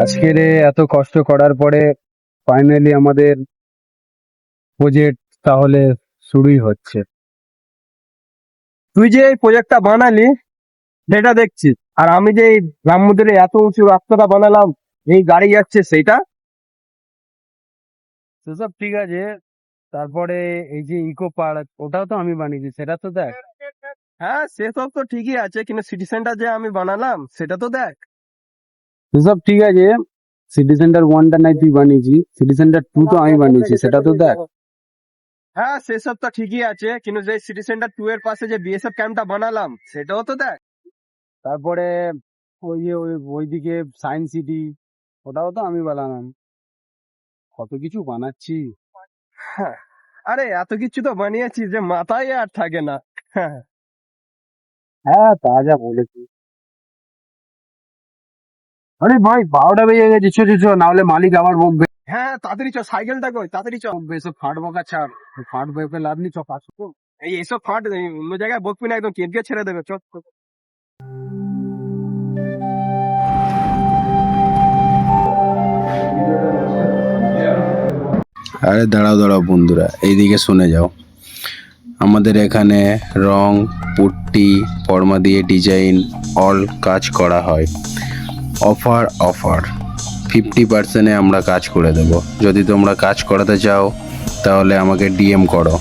আজকের এত কষ্ট করার পরে ফাইনালি আমাদের প্রজেক্ট তাহলে শুরুই হচ্ছে। তুই যে এই প্রজেক্টটা বানালি সেটা দেখছি, আর আমি যে এই রাম মন্দিরে এত উঁচু রাস্তাটা বানালাম, এই গাড়ি যাচ্ছে সেইটা। সেসব ঠিক আছে, তারপরে এই যে ইকো পার্ক ওটাও তো আমি বানিয়েছি, সেটা তো দেখ। হ্যাঁ, সেসব তো ঠিকই আছে, কিন্তু সিটি সেন্টার যে আমি বানালাম সেটা তো দেখ। সেসব ঠিক আছে, সিটি সেন্টার ওয়ানটা নাই তুই বানিয়েছি, সিটি সেন্টার টু তো আমি বানিয়েছি, সেটা তো দেখ। হ্যাঁ, সেসব তো ঠিকই আছে, কিন্তু যে সিটি সেন্টার 2 এর পাশে যে বিএসএফ ক্যাম্পটা বানালাম সেটাও তো দেখ। তারপরে ওই যে ওইদিকে সায়েন্স সিটি, ওটাও তো আমি বানালাম। কত কিছু বানাচ্ছি। হ্যাঁ, আরে এত কিছু তো বানিয়েছি যে মাথায় আর থাকে না। হ্যাঁ, হ্যাঁ, তা যা বলেছি। আরে ভাই, 12টা বেজে গেছে, ছো ছো ছো, না হলে মালিক আবার বকবে। হ্যাঁ, তাড়াতাড়ি চ, সাইকেলটা কই, তাড়াতাড়ি চ। বকবে, এসব ফাট বকা ছাড়। ফাট বকে লাভ নেই, চ কাজ কর। এইসব ফাট অন্য জায়গায় বকবি না, একদম কেটকে ছেড়ে দেবে, চ চ। আরে দাঁড়াও দাঁড়াও বন্ধুরা, এইদিকে শুনে যাও। আমাদের এখানে রং, পুট্টি, পরমা দিয়ে ডিজাইন অল কাজ করা হয়। অফার অফার 50%-এ আমরা কাজ করে দেব। যদি তোমরা কাজ করাতে চাও তাহলে আমাকে ডিএম করো।